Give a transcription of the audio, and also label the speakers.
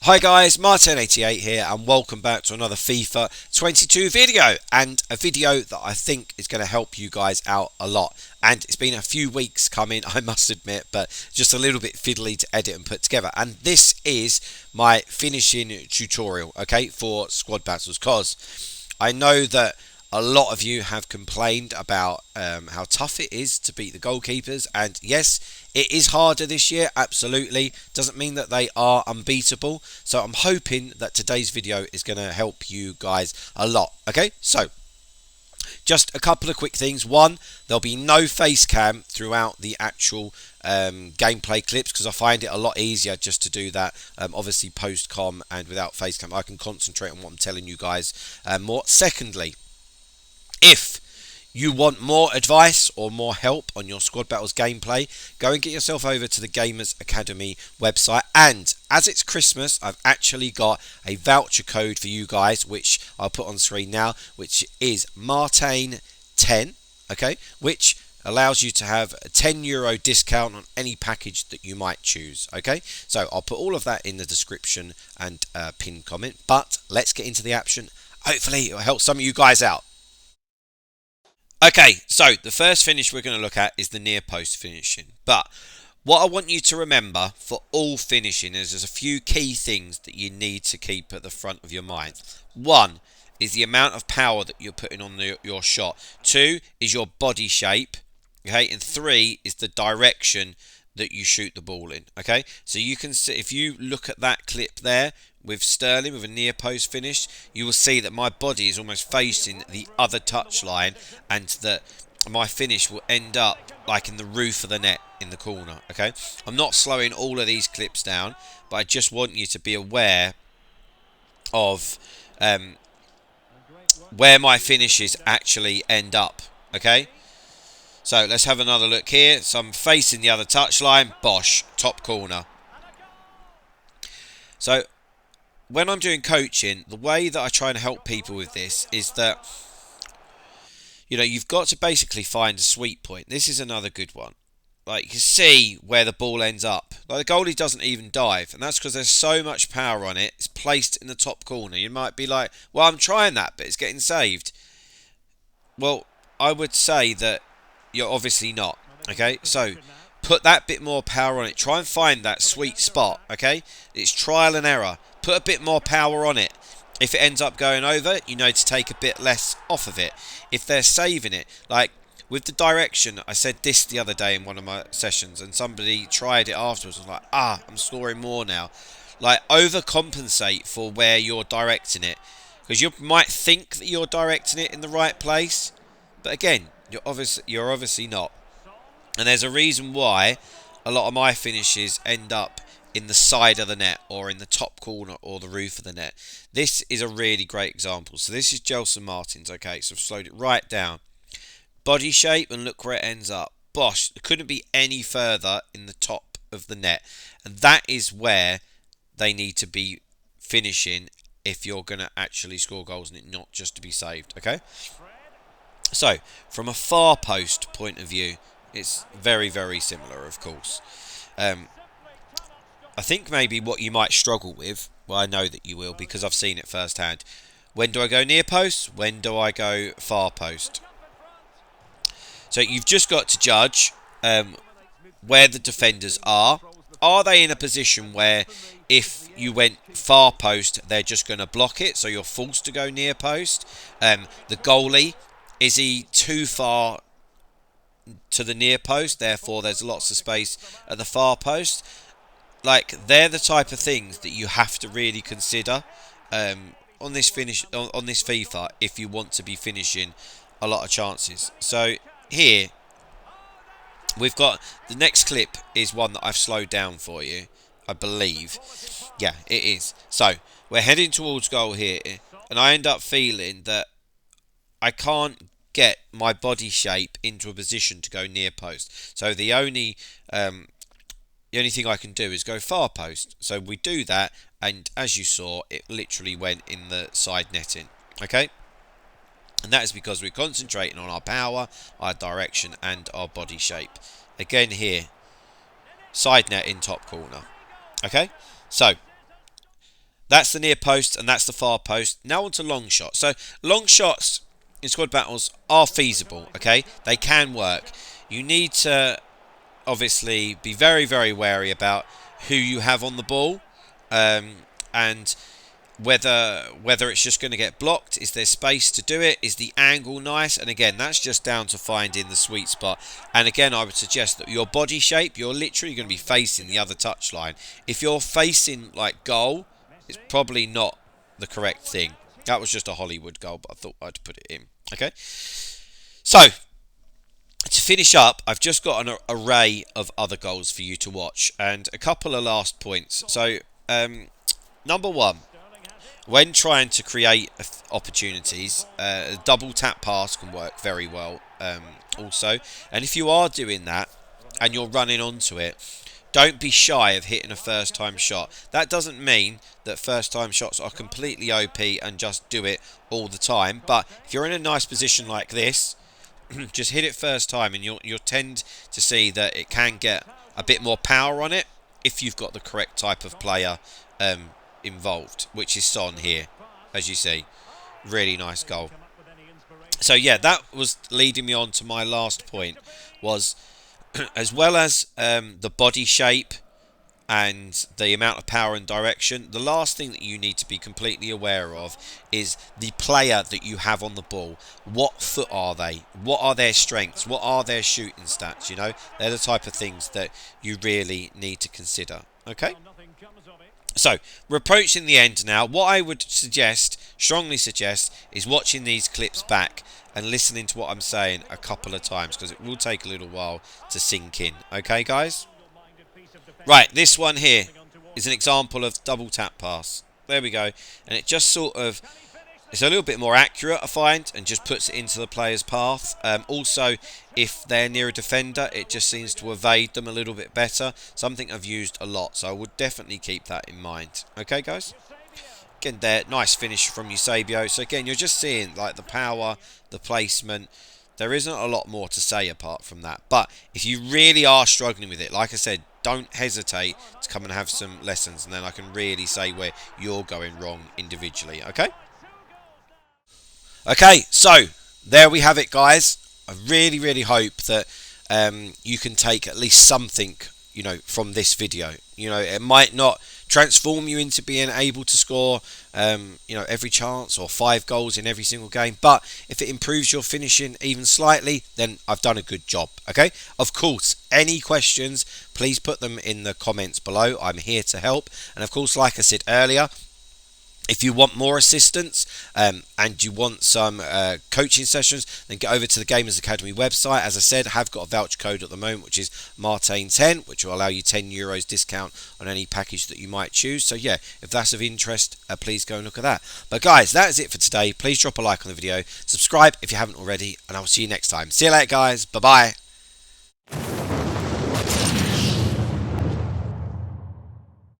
Speaker 1: Hi guys, Martin88 here and welcome back to another FIFA 22 video, and a video that I think is going to help you guys out a lot. And it's been a few weeks coming, I must admit, but just a little bit fiddly to edit and put together. And this is my finishing tutorial, okay, for squad battles, because I know that a lot of you have complained about how tough it is to beat the goalkeepers, and yes, it is harder this year, absolutely. Doesn't mean that they are unbeatable. So I'm hoping that today's video is going to help you guys a lot. Okay, so just a couple of quick things. One, there'll be no face cam throughout the actual gameplay clips, because I find it a lot easier just to do that, obviously post-com and without face cam. I can concentrate on what I'm telling you guys more. Secondly, if you want more advice or more help on your Squad Battles gameplay, go and get yourself over to the Gamers Academy website. And as it's Christmas, I've actually got a voucher code for you guys, which I'll put on screen now, which is Martain10, okay, which allows you to have a €10 discount on any package that you might choose, okay? So I'll put all of that in the description and pinned comment, but let's get into the action. Hopefully it'll help some of you guys out. Okay, so the first finish we're going to look at is the near post finishing. But what I want you to remember for all finishing is there's a few key things that you need to keep at the front of your mind. One is the amount of power that you're putting on your shot. Two is your body shape. Okay, and three is the direction that you shoot the ball in. Okay, so you can see, if you look at that clip there with Sterling with a near post finish, you will see that my body is almost facing the other touchline, and that my finish will end up like in the roof of the net in the corner. Okay, I'm not slowing all of these clips down, but I just want you to be aware of where my finishes actually end up. Okay, so let's have another look here. So I'm facing the other touchline, bosh, top corner. So when I'm doing coaching, the way that I try and help people with this is that, you know, you've got to basically find a sweet point. This is another good one. Like, you can see where the ball ends up. Like, the goalie doesn't even dive, and that's because there's so much power on it. It's placed in the top corner. You might be like, well, I'm trying that, but it's getting saved. Well, I would say that you're obviously not. Okay, so put that bit more power on it. Try and find that sweet spot. Okay, it's trial and error. Put a bit more power on it. If it ends up going over, you know to take a bit less off of it. If they're saving it, like with the direction, I said this the other day in one of my sessions, and somebody tried it afterwards and was like, I'm scoring more now. Like, overcompensate for where you're directing it, because you might think that you're directing it in the right place, but again, you're obviously not. And there's a reason why a lot of my finishes end up in the side of the net or in the top corner or the roof of the net. This is a really great example. So this is Gelson Martins, okay, so I've slowed it right down. Body shape, and look where it ends up. Bosh, it couldn't be any further in the top of the net. And that is where they need to be finishing if you're going to actually score goals and it not just to be saved, okay? So, from a far post point of view, it's very, very similar, of course. I think maybe what you might struggle with, well, I know that you will because I've seen it firsthand. When do I go near post? When do I go far post? So you've just got to judge where the defenders are. Are they in a position where if you went far post, they're just going to block it, so you're forced to go near post? The goalie, is he too far to the near post, therefore there's lots of space at the far post? Like, they're the type of things that you have to really consider on this FIFA if you want to be finishing a lot of chances. So here we've got the next clip is one that I've slowed down for you, I believe. Yeah, it is. So we're heading towards goal here, and I end up feeling that I can't get my body shape into a position to go near post. So the only thing I can do is go far post. So we do that, and as you saw, it literally went in the side netting. Okay? And that is because we're concentrating on our power, our direction, and our body shape. Again here, side net in top corner. Okay? So, That's the near post and that's the far post. Now on to long shots. So long shots in squad battles are feasible, okay? They can work. You need to obviously be very, very wary about who you have on the ball, and whether it's just going to get blocked. Is there space to do it? Is the angle nice? And again, that's just down to finding the sweet spot. And again, I would suggest that your body shape, you're literally going to be facing the other touchline. If you're facing like goal, it's probably not the correct thing. That was just a Hollywood goal, but I thought I'd put it in. Okay, so to finish up, I've just got an array of other goals for you to watch and a couple of last points. So number one, when trying to create opportunities, a double tap pass can work very well also. And if you are doing that and you're running onto it, don't be shy of hitting a first time shot. That doesn't mean that first time shots are completely OP and just do it all the time. But if you're in a nice position like this, just hit it first time and you'll tend to see that it can get a bit more power on it if you've got the correct type of player involved, which is Son here, as you see. Really nice goal. So yeah, that was leading me on to my last point, was as well as the body shape and the amount of power and direction, the last thing that you need to be completely aware of is the player that you have on the ball. What foot are they? What are their strengths? What are their shooting stats? You know, they're the type of things that you really need to consider. Okay? So, we're approaching the end now. What I would strongly suggest, is watching these clips back and listening to what I'm saying a couple of times, because it will take a little while to sink in. Okay, guys? Right, this one here is an example of double tap pass. There we go. And it just sort of, it's a little bit more accurate, I find, and just puts it into the player's path. Also, if they're near a defender, it just seems to evade them a little bit better. Something I've used a lot, so I would definitely keep that in mind. Okay, guys? Again, there, nice finish from Eusebio. So again, you're just seeing like the power, the placement. There isn't a lot more to say apart from that. But if you really are struggling with it, like I said, don't hesitate to come and have some lessons, and then I can really say where you're going wrong individually. Okay? Okay, so there we have it, guys. I really, really hope that you can take at least something, you know, from this video. You know, it might not transform you into being able to score, you know, every chance or 5 goals in every single game. But if it improves your finishing even slightly, then I've done a good job. Okay. Of course, any questions, please put them in the comments below. I'm here to help. And of course, like I said earlier, if you want more assistance and you want some coaching sessions, then get over to the Gamers Academy website. As I said, I have got a voucher code at the moment, which is Martain10, which will allow you €10 discount on any package that you might choose. So yeah, if that's of interest, please go and look at that. But guys, that is it for today. Please drop a like on the video, subscribe if you haven't already, and I will see you next time. See you later, guys. Bye-bye.